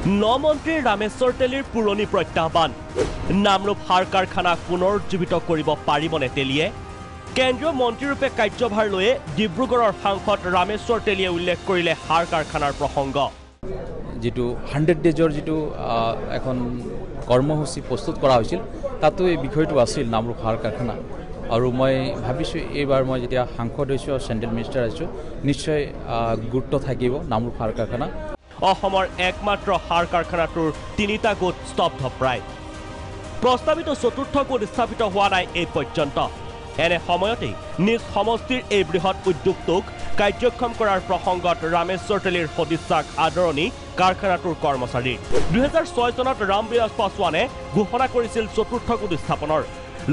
ন মন্ত্ৰী ৰামেশ্বৰ তেলীৰ পুৰণি প্ৰত্যাহ্বান নামৰূপ সাৰ কাৰখানাক পুনৰ জীৱিত কৰিব পাৰিবনে তেলীয়ে কেন্দ্ৰীয় মন্ত্ৰীৰূপে কাৰ্যভাৰ লৈয়ে ডিব্ৰুগড়ৰ সাংসদ ৰামেশ্বৰ তেলীয়ে উল্লেখ কৰিলে সাৰ কাৰখানাৰ প্ৰসংগ যেটো 100 ডেজৰ যেটো এখন কৰ্মসূচী প্ৰস্তুত কৰা হৈছিল তাতো এই বিষয়টো আছিল নামৰূপ সাৰ কাৰখানা আৰু মই ভাবিছো এইবাৰ মই যেতিয়া সাংসদ হৈছো আৰু চেন্ট্ৰেল মিনিষ্টাৰ হৈছো নিশ্চয় গুৰুত্ব থাকিব নামৰূপ সাৰ কাৰখানা অসমৰ একমাত্ৰ সাৰ কাৰখানাটোৰ তিনিটা গোট স্তব্ধ প্ৰায় প্ৰস্তাৱিত চতুৰ্থ গোট স্থাপিত হোৱা নাই এই পৰ্যন্ত এনে সময়তে নিজ সমষ্টিৰ এই বৃহৎ উদ্যোগটোক কাৰ্যক্ষম কৰাৰ প্ৰসংগত ৰামেশ্বৰ তেলীৰ সদিচ্ছাক আদৰণি কাৰখানাটোৰ কৰ্মচাৰীৰ 2006 চনত ৰামবিলাস পাছৱানে ঘোষণা কৰিছিল চতুৰ্থ গোট স্থাপনৰ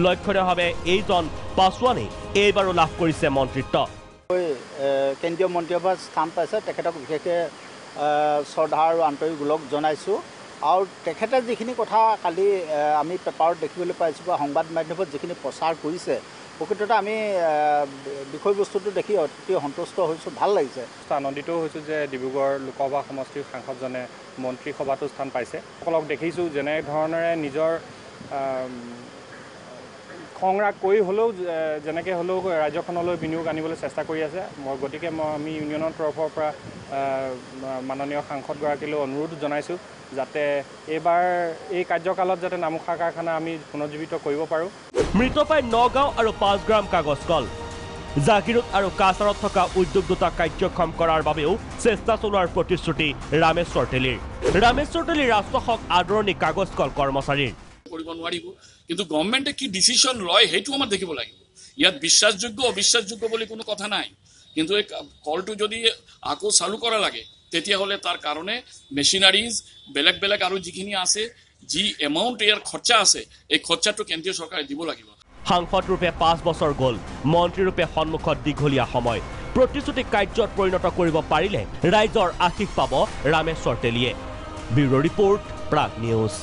লক্ষণীয়ভাৱে এইজন পাছৱানে এইবাৰো লাভ কৰিছে মন্ত্ৰিত্ব কেন্দ্ৰীয় মন্ত্ৰীসভাৰ স্থান পাইছে তেখেতক বিশেষকৈ শ্ৰদ্ধা আৰু আন্তৰিক গোলক জনাইছোঁ আৰু তেখেতে যিখিনি কথা কালি আমি পেপাৰত দেখিবলৈ পাইছোঁ বা সংবাদ মাধ্যমত যিখিনি প্ৰচাৰ কৰিছে প্ৰকৃততে আমি বিষয়বস্তুটো দেখি অতি সন্তুষ্ট হৈছোঁ ভাল লাগিছে আনন্দিত হৈছোঁ যে ডিব্ৰুগড় লোকসভা সমষ্টিৰ সাংসদজনে মন্ত্ৰীসভাতো স্থান পাইছে সকলক দেখিছোঁ যেনে ধৰণেৰে নিজৰ সংগ্ৰাস কৰি হ'লেও যেনেকৈ হ'লেও ৰাজ্যখনলৈ বিনিয়োগ আনিবলৈ চেষ্টা কৰি আছে গতিকে আমি ইউনিয়নৰ তৰফৰ পৰা মাননীয় সাংসদগৰাকীলৈ অনুৰোধ জনাইছোঁ যাতে এইবাৰ এই কাৰ্যকালত যাতে নামৰূপ সাৰ কাৰখানা আমি পুনৰুজ্জীৱিত কৰিব পাৰোঁ মৃত পাই নগাঁও আৰু 5 গ্ৰাম কাগজ কল জাগিৰোড আৰু কাছাৰত থকা উদ্যোগ দুটা কাৰ্যক্ষম কৰাৰ বাবেও চেষ্টা চলোৱাৰ প্ৰতিশ্ৰুতি ৰামেশ্বৰ তেলীৰ ৰাষ্ট্ৰসক আদৰণি কাগজ কল কৰ্মচাৰীৰ কৰিব নোৱাৰিব কিন্তু গভৰ্ণমেণ্টে কি ডিচিশ্যন লয় সেইটো আমাৰ দেখিব লাগিব ইয়াত বিশ্বাসযোগ্য অবিশ্বাসযোগ্য বুলি কোনো কথা নাই কিন্তু এই কলটো যদি আকৌ চালু কৰা লাগে তেতিয়াহ'লে তাৰ কাৰণে মেচিনাৰিজ বেলেগ বেলেগ আৰু যিখিনি আছে যি এমাউণ্ট ইয়াৰ খৰচা আছে এই খৰচাটো কেন্দ্ৰীয় চৰকাৰে দিব লাগিব সাংসদ ৰূপে 5 বছৰ গ'ল মন্ত্ৰীৰূপে সন্মুখত দীঘলীয়া সময় প্ৰতিশ্ৰুতি কাৰ্যত পৰিণত কৰিব পাৰিলে ৰাইজৰ আশীষ পাব ৰামেশ্বৰ তেলীয়ে ব্যুৰ' ৰিপৰ্ট প্ৰাগ নিউজ